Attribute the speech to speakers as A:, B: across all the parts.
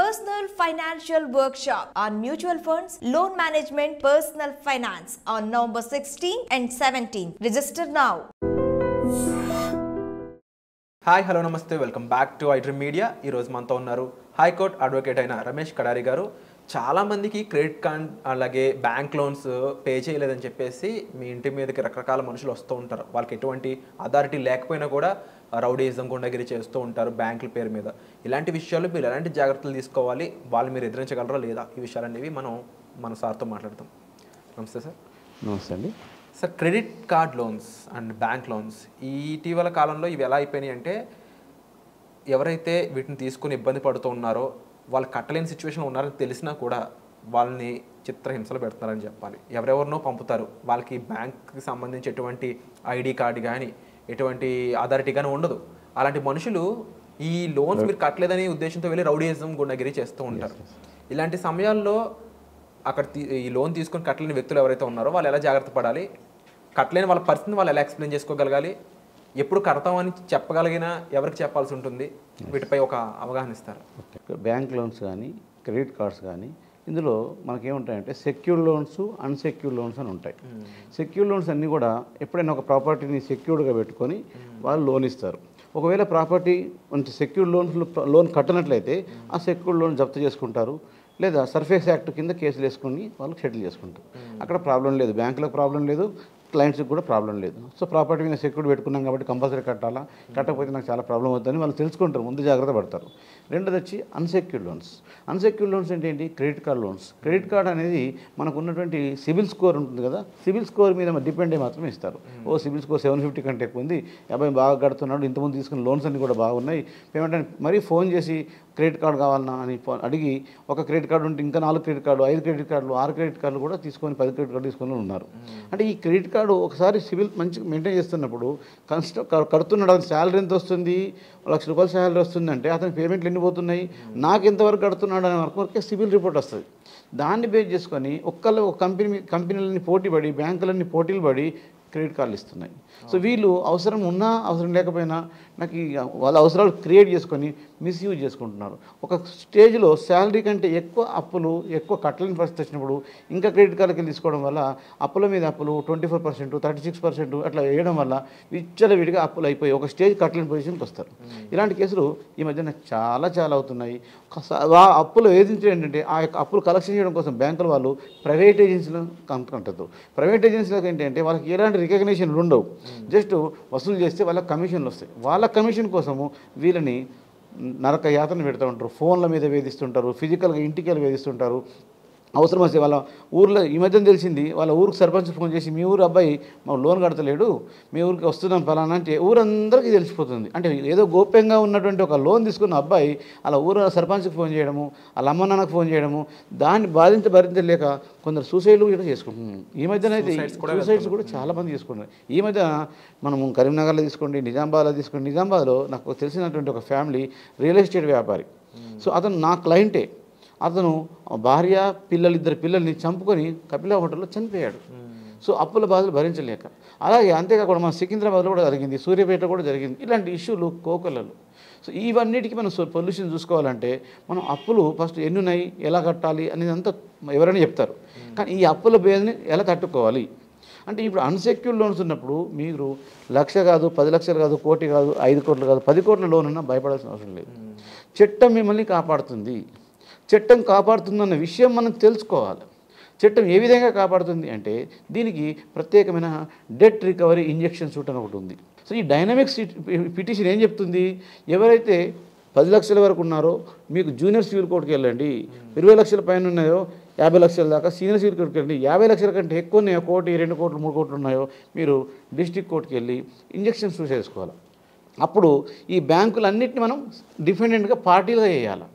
A: Personal Financial Workshop on Mutual Funds, Loan Management, Personal Finance on November 16 and 17. Register now.
B: Hi hello నమస్తే welcome back to iDream media. ఈరోజు మనతో ఉన్నారు high court advocate అయిన రమేష్ కడారి గారు. చాలామందికి credit card అలాగే bank loans pay చేయలేదని చెప్పేసి మీ ఇంటి మీదకి రకరకాల మనుషులు వస్తూ ఉంటారు. వాళ్ళకి ఎటువంటి అథారిటీ లేకపోయినా కూడా రౌడీయిజం గుండాగిరి చేస్తూ ఉంటారు బ్యాంకుల పేరు మీద. ఇలాంటి విషయాలు మీరు ఎలాంటి జాగ్రత్తలు తీసుకోవాలి, వాళ్ళు మీరు ఎదిరించగలరా లేదా, ఈ విషయాలనేవి మన సార్తో మాట్లాడతాం. నమస్తే సార్.
C: నమస్తే అండి.
B: Sir, credit card loans and bank loans ఈ ఇటీవల కాలంలో ఇవి ఎలా అయిపోయినాయి అంటే, ఎవరైతే వీటిని తీసుకుని ఇబ్బంది పడుతూ ఉన్నారో, వాళ్ళు కట్టలేని సిచ్యువేషన్లో ఉన్నారని తెలిసినా కూడా వాళ్ళని చిత్రహింసలు పెడుతున్నారని చెప్పాలి. ఎవరెవరినో పంపుతారు. వాళ్ళకి బ్యాంక్కి సంబంధించి ఎటువంటి ఐడి కార్డు కానీ ఎటువంటి అథారిటీ కానీ ఉండదు. అలాంటి మనుషులు ఈ లోన్స్ మీరు కట్టలేదనే ఉద్దేశంతో వెళ్ళి రౌడీయిజం గుండాగిరి చేస్తూ ఉంటారు. ఇలాంటి సమయాల్లో అక్కడ ఈ లోన్ తీసుకొని కట్టలేని వ్యక్తులు ఎవరైతే ఉన్నారో వాళ్ళు ఎలా జాగ్రత్త పడాలి, కట్టలేని వాళ్ళ పరిస్థితిని వాళ్ళు ఎలా ఎక్స్ప్లెయిన్ చేసుకోగలగాలి, ఎప్పుడు కడతామని చెప్పగలిగినా ఎవరికి చెప్పాల్సి ఉంటుంది, వీటిపై ఒక అవగాహన ఇస్తారు.
C: బ్యాంక్ లోన్స్ కానీ క్రెడిట్ కార్డ్స్ కానీ ఇందులో మనకేముంటాయంటే సెక్యూర్డ్ లోన్స్, అన్సెక్యూర్డ్ లోన్స్ అని ఉంటాయి. సెక్యూర్డ్ లోన్స్ అన్నీ కూడా ఎప్పుడైనా ఒక ప్రాపర్టీని సెక్యూర్డ్గా పెట్టుకొని వాళ్ళు లోన్ ఇస్తారు. ఒకవేళ ప్రాపర్టీ మంచి సెక్యూర్డ్ లోన్ కట్టనట్లయితే ఆ సెక్యూర్డ్ లోన్ జప్తు చేసుకుంటారు, లేదా సర్ఫేస్ యాక్ట్ కింద కేసులు వేసుకొని వాళ్ళు సెటిల్ చేసుకుంటారు. అక్కడ ప్రాబ్లం లేదు, బ్యాంకులకు ప్రాబ్లం లేదు, క్లయింట్స్కి కూడా ప్రాబ్లం లేదు. సో ప్రాపర్టీ మీద సెక్యూరిటీ పెట్టుకున్నాం కాబట్టి కంపల్సరీ కట్టాలా, కట్టకపోతే నాకు చాలా ప్రాబ్లం అవుతుందని వాళ్ళు తెలుసుకుంటారు, ముందు జాగ్రత్త పడతారు. రెండోది వచ్చి అన్సెక్యూర్డ్ లోన్స్. అన్సెక్యూర్డ్ లోన్స్ అంటే ఏంటి? Credit card loans. Credit card అనేది మనకు ఉన్నటువంటి సిబిల్ స్కోర్ ఉంటుంది కదా, సిబిల్ స్కోర్ మీద డిపెండ్ అయ్యి మాత్రమే ఇస్తారు. సిబిల్ స్కోర్ 750 కంటే ఎక్కువ ఉంది, అబ్బాయి బాగా కడుతున్నాడు, ఇంతకుముందు తీసుకున్న లోన్స్ అన్ని కూడా బాగున్నాయి, పేమెంట్ అని మరీ ఫోన్ చేసి క్రెడిట్ కార్డు కావాలన్నా అని అడిగి ఒక క్రెడిట్ కార్డు ఉంటే ఇంకా 4 క్రెడిట్ కార్డు, 5 క్రెడిట్ కార్డులు, 6 క్రెడిట్ కార్డులు కూడా తీసుకొని 10 క్రెడిట్ కార్డు తీసుకొని ఉన్నారు. అంటే ఈ క్రెడిట్ కార్డు ఒకసారి సిబిల్ మంచిగా మెయింటైన్ చేస్తున్నప్పుడు కడుతున్నాడు, అతని శాలరీ ఎంత వస్తుంది, ₹1,00,000 శాలరీ వస్తుంది అంటే అతని పేమెంట్లు ఎన్ని పోతున్నాయి, నాకు ఎంతవరకు కడుతున్నాడు అనే వరకే సిబిల్ రిపోర్ట్ వస్తుంది. దాన్ని బేస్ చేసుకొని ఒక కంపెనీలన్నీ పోటీ పడి, బ్యాంకులన్నీ పోటీలు పడి క్రెడిట్ కార్డులు ఇస్తున్నాయి. సో వీళ్ళు అవసరం ఉన్నా అవసరం లేకపోయినా నాకు వాళ్ళ అవసరాలు క్రియేట్ చేసుకొని మిస్యూజ్ చేసుకుంటున్నారు. ఒక స్టేజ్లో శాలరీ కంటే ఎక్కువ అప్పులు, ఎక్కువ కట్టలేని పరిస్థితి వచ్చినప్పుడు ఇంకా క్రెడిట్ కార్డుకి తీసుకోవడం వల్ల అప్పుల మీద అప్పులు 24%, 36% అట్లా వేయడం వల్ల విచ్చలవిడిగా అప్పులు అయిపోయి ఒక స్టేజ్ కట్టలేని పొజిషన్కి వస్తారు. ఇలాంటి కేసులు ఈ మధ్యన చాలా అవుతున్నాయి. ఆ అప్పులు వేధించడం ఏంటంటే ఆ యొక్క అప్పులు కలెక్షన్ చేయడం కోసం బ్యాంకుల వాళ్ళు ప్రైవేట్ ఏజెన్సీలను కనుక్కుంటారు. ప్రైవేట్ ఏజెన్సీలకు ఏంటంటే వాళ్ళకి ఎలాంటి రికగ్నిషన్లు ఉండవు, జస్ట్ వసూలు చేస్తే వాళ్ళకి కమిషన్లు వస్తాయి. వాళ్ళ కమిషన్ కోసము వీళ్ళని నరక యాతన పెడుతూ ఉంటారు, ఫోన్ల మీద వేధిస్తుంటారు, ఫిజికల్గా ఇంటికి వేధిస్తుంటారు. అవసరం వస్తే వాళ్ళ ఊర్లో ఈ మధ్యన తెలిసింది, వాళ్ళ ఊరికి సర్పంచ్ ఫోన్ చేసి మీ ఊరు అబ్బాయి మాకు లోన్ కడతలేడు, మీ ఊరికి వస్తున్నాం ఫలానా అంటే ఊరందరికీ తెలిసిపోతుంది. అంటే ఏదో గోప్యంగా ఉన్నటువంటి ఒక లోన్ తీసుకున్న అబ్బాయి అలా ఊరు సర్పంచ్కి ఫోన్ చేయడము, వాళ్ళ అమ్మ నాన్నకు ఫోన్ చేయడము, దాన్ని భరించలేక కొందరు సూసైడ్లు కూడా చేసుకుంటున్నారు. ఈ మధ్యన అయితే సూసైడ్స్ కూడా చాలామంది చేసుకుంటున్నారు. ఈ మధ్య మనము కరీంనగర్లో తీసుకోండి, నిజామాబాద్లో తీసుకోండి. నిజామాబాద్లో నాకు తెలిసినటువంటి ఒక ఫ్యామిలీ రియల్ ఎస్టేట్ వ్యాపారి. సో అతను నా క్లయింటే. అతను భార్య ఇద్దరు పిల్లల్ని చంపుకొని కపిల హోటల్లో చనిపోయాడు. సో అప్పుల బాధలు భరించలేక. అలాగే అంతేకాకుండా మన సికింద్రాబాద్లో కూడా జరిగింది, సూర్యాపేటలో కూడా జరిగింది. ఇలాంటి ఇష్యూలు కోకొల్లలు. సో ఇవన్నిటికీ మనం పొల్యూషన్ చూసుకోవాలంటే మనం అప్పులు ఫస్ట్ ఎన్ని ఉన్నాయి, ఎలా కట్టాలి అనేది అంతా ఎవరైనా చెప్తారు. కానీ ఈ అప్పుల బేదని ఎలా తట్టుకోవాలి అంటే, ఇప్పుడు అన్సెక్యూర్డ్ లోన్స్ ఉన్నప్పుడు మీరు 1,00,000 కాదు, 10 లక్షలు కాదు, 1 కోటి కాదు, 5 కోట్లు కాదు, 10 కోట్ల లోన్ ఉన్నా భయపడాల్సిన అవసరం లేదు. చట్టం మిమ్మల్ని కాపాడుతుంది. చట్టం కాపాడుతుందన్న విషయం మనం తెలుసుకోవాలి. చట్టం ఏ విధంగా కాపాడుతుంది అంటే, దీనికి ప్రత్యేకమైన డెట్ రికవరీ ఇంజెక్షన్ సూట్ అని ఒకటి ఉంది. సో ఈ డైనమిక్ పిటిషన్ ఏం చెప్తుంది, ఎవరైతే 10 లక్షల వరకు ఉన్నారో మీకు జూనియర్ సివిల్ కోర్టుకి వెళ్ళండి, 20 లక్షల పైన ఉన్నాయో 50 లక్షల దాకా సీనియర్ సివిల్ కోర్టుకి వెళ్ళండి, 50 లక్షల కంటే ఎక్కువ ఉన్నాయో, 1 కోటి, 2 కోట్లు, 3 కోట్లు ఉన్నాయో మీరు డిస్ట్రిక్ట్ కోర్టుకి వెళ్ళి ఇంజెక్షన్స్ చేసుకోవాలి. అప్పుడు ఈ బ్యాంకులన్నింటినీ మనం డిఫెండెంట్గా పార్టీలుగా చేయాలి.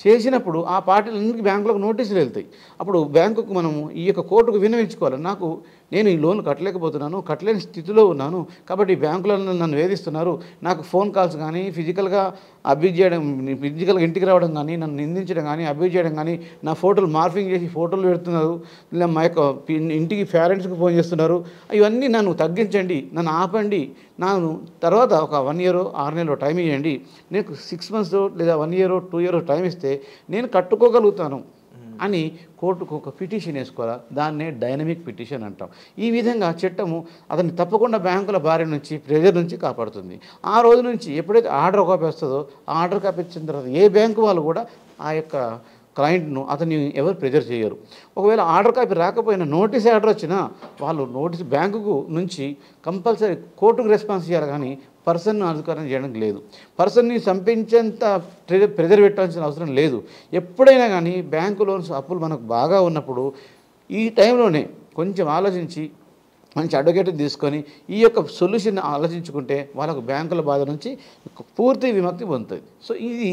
C: చేసినప్పుడు ఆ పార్టీలన్నింటికి బ్యాంకులకు నోటీసులు వెళ్తాయి. అప్పుడు బ్యాంకుకు మనము ఈ యొక్క కోర్టుకు విన్నవించుకోవాలి, నేను ఈ లోన్ కట్టలేకపోతున్నాను, కట్టలేని స్థితిలో ఉన్నాను, కాబట్టి బ్యాంకులను నన్ను వేధిస్తున్నారు, నాకు ఫోన్ కాల్స్ కానీ ఫిజికల్గా అబ్యూజ్ చేయడం, ఫిజికల్గా ఇంటికి రావడం కానీ, నన్ను నిందించడం కానీ, అబ్యూజ్ చేయడం కానీ, నా ఫోటోలు మార్ఫింగ్ చేసి ఫోటోలు పెడుతున్నారు, ఇలా మా యొక్క ఇంటికి పేరెంట్స్కి ఫోన్ చేస్తున్నారు, ఇవన్నీ నన్ను తగ్గించండి, నన్ను ఆపండి, తర్వాత ఒక 1 ఇయర్ 6 నెలలు టైం ఇవ్వండి, నీకు 6 months లేదా 1 year 2 years రోజులు టైం ఇస్తే నేను కట్టుకోగలుగుతాను అని కోర్టుకు ఒక పిటిషన్ వేసుకోవాలా, దాన్నే డైనమిక్ పిటిషన్ అంటాం. ఈ విధంగా చట్టము అతన్ని తప్పకుండా బ్యాంకుల బారి నుంచి ప్రెజర్ నుంచి కాపాడుతుంది. ఆ రోజు నుంచి ఎప్పుడైతే ఆర్డర్ కాపీ వస్తుందో ఆ ఆర్డర్ కాపీ వచ్చిన తర్వాత ఏ బ్యాంకు వాళ్ళు కూడా ఆ యొక్క క్లయింట్ను అతన్ని ఎవరు ప్రెజర్ చేయరు. ఒకవేళ ఆర్డర్ కాపీ రాకపోయినా నోటీస్ ఆర్డర్ వచ్చినా వాళ్ళు నోటీస్ బ్యాంకుకు నుంచి కంపల్సరీ కోర్టుకు రెస్పాన్స్ చేయాలి, కానీ పర్సన్ను అధికారం చేయడానికి లేదు. పర్సన్ని చంపించేంత ప్రెజర్ పెట్టాల్సిన అవసరం లేదు. ఎప్పుడైనా కానీ బ్యాంకు లోన్స్ అప్పులు మనకు బాగా ఉన్నప్పుడు ఈ టైంలోనే కొంచెం ఆలోచించి మంచి అడ్వకేట్ని తీసుకొని ఈ యొక్క సొల్యూషన్ ఆలోచించుకుంటే వాళ్ళకు బ్యాంకుల బాధ నుంచి పూర్తి విముక్తి పొందుతుంది. సో ఇది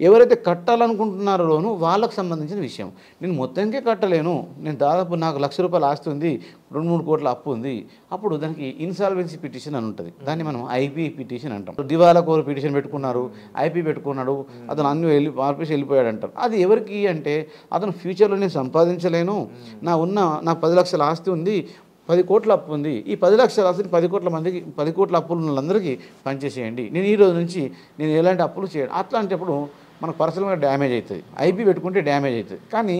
C: ఎవరైతే కట్టాలనుకుంటున్నారో లోను వాళ్ళకు సంబంధించిన విషయం. నేను మొత్తంకే కట్టలేను, నేను దాదాపు నాకు ₹1,00,000 ఆస్తి ఉంది, 2-3 కోట్ల అప్పు ఉంది, అప్పుడు దానికి ఇన్సాల్వెన్సీ పిటిషన్ అని ఉంటుంది. దాన్ని మనం ఐపీ పిటిషన్ అంటాం. దివాలా కోరు పిటిషన్ పెట్టుకున్నారు, ఐపీ పెట్టుకున్నాడు, అతను అన్ని మార్పేసి వెళ్ళిపోయాడు అంటారు. అది ఎవరికి అంటే అతను ఫ్యూచర్లో నేను సంపాదించలేను, నాకు 10 లక్షల ఆస్తి ఉంది, 10 కోట్ల అప్పు ఉంది, ఈ 10 లక్షల ఆస్తిని 10 కోట్ల మందికి 10 కోట్ల అప్పులు ఉన్న వాళ్ళందరికీ పనిచేసేయండి, నేను ఈ రోజు నుంచి నేను ఎలాంటి అప్పులు చేయను. అట్లాంటప్పుడు మనకు పర్సనల్గా డ్యామేజ్ అవుతుంది. ఐపీ పెట్టుకుంటే డ్యామేజ్ అవుతుంది. కానీ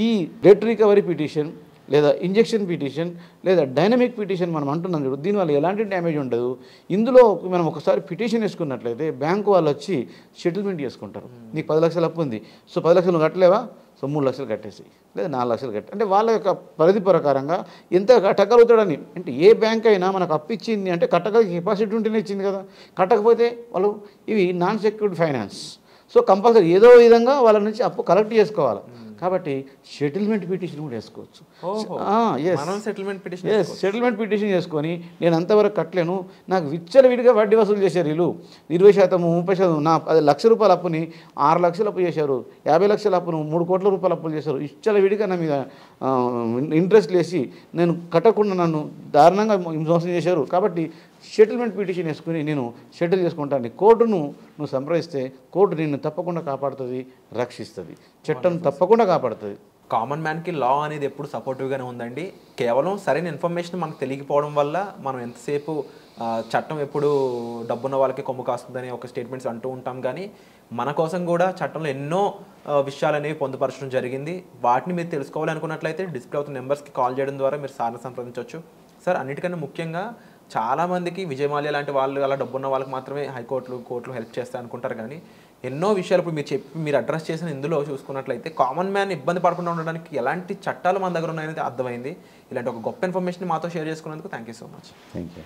C: ఈ డెట్ రికవరీ పిటిషన్ లేదా ఇంజెక్షన్ పిటిషన్ లేదా డైనమిక్ పిటిషన్ మనం అంటున్నాం చూడు, దీనివల్ల ఎలాంటి డ్యామేజ్ ఉండదు. ఇందులో మనం ఒకసారి పిటిషన్ వేసుకున్నట్లయితే బ్యాంకు వాళ్ళు వచ్చి సెటిల్మెంట్ చేసుకుంటారు. నీకు 10 లక్షల అప్పు ఉంది, సో 10 లక్షలు కట్టలేవా, సో 3 లక్షలు కట్టేసి లేదా 4 లక్షలు కట్టి, అంటే వాళ్ళ యొక్క పరిధి ప్రకారంగా ఎంత కట్టగలుగుతాడని. అంటే ఏ బ్యాంక్ అయినా మనకు అప్పు ఇచ్చింది అంటే కట్టగలిగే కెపాసిటీ ఉంటేనే ఇచ్చింది కదా. కట్టకపోతే వాళ్ళు ఇవి non secured finance, so compulsory ఏదో విధంగా వాళ్ళ నుంచి అప్పు కలెక్ట్ చేసుకోవాలి. కాబట్టి సెటిల్మెంట్ పిటిషన్ కూడా వేసుకోవచ్చు. సెటిల్మెంట్ పిటిషన్ చేసుకొని నేను అంతవరకు కట్టలేను, నాకు విచ్చలవిడిగా వడ్డీ వసూలు చేశారు వీళ్ళు, 20%, 30%, నా ₹1,00,000 అప్పుని 6 లక్షలు అప్పు చేశారు, 50 లక్షల అప్పును 3 కోట్ల రూపాయలు అప్పులు చేశారు, విచ్చలవిడిగా నా మీద ఇంట్రెస్ట్ వేసి నేను కట్టకుండా నన్ను దారుణంగా మోసం చేశారు, కాబట్టి సెటిల్మెంట్ పిటిషన్ వేసుకుని నేను సెటిల్ చేసుకుంటాను. కోర్టును నువ్వు సంప్రదిస్తే కోర్టు నిన్ను తప్పకుండా కాపాడుతుంది, రక్షిస్తుంది, చట్టం తప్పకుండా కాపాడుతుంది.
B: కామన్ మ్యాన్కి లా అనేది ఎప్పుడు సపోర్టివ్గానే ఉందండి. కేవలం సరైన ఇన్ఫర్మేషన్ మనకు తెలియకపోవడం వల్ల మనం ఎంతసేపు చట్టం ఎప్పుడు డబ్బున్న వాళ్ళకి కొమ్ము కాస్తుందని ఒక స్టేట్మెంట్స్ అంటూ ఉంటాం, కానీ మన కోసం కూడా చట్టంలో ఎన్నో విషయాలు అనేవి పొందుపరచడం జరిగింది. వాటిని మీరు తెలుసుకోవాలనుకున్నట్లయితే డిస్ప్లే అవుతున్న నెంబర్స్కి కాల్ చేయడం ద్వారా మీరు సార్ని సంప్రదించవచ్చు. సార్, అన్నిటికన్నా ముఖ్యంగా చాలామందికి విజయమాల్య లాంటి వాళ్ళు అలా డబ్బున్న వాళ్ళకి మాత్రమే కోర్టులు హెల్ప్ చేస్తాయి అనుకుంటారు, కానీ ఎన్నో విషయాలు ఇప్పుడు మీరు అడ్రస్ చేసిన ఇందులో చూసుకున్నట్లయితే కామన్ మ్యాన్ ఇబ్బంది పడకుండా ఉండడానికి ఎలాంటి చట్టాలు మన దగ్గర ఉన్నాయనేది అర్థమైంది. ఇలాంటి ఒక గొప్ప ఇన్ఫర్మేషన్ మాతో షేర్ చేసుకున్నందుకు thank you so much.
C: Thank you.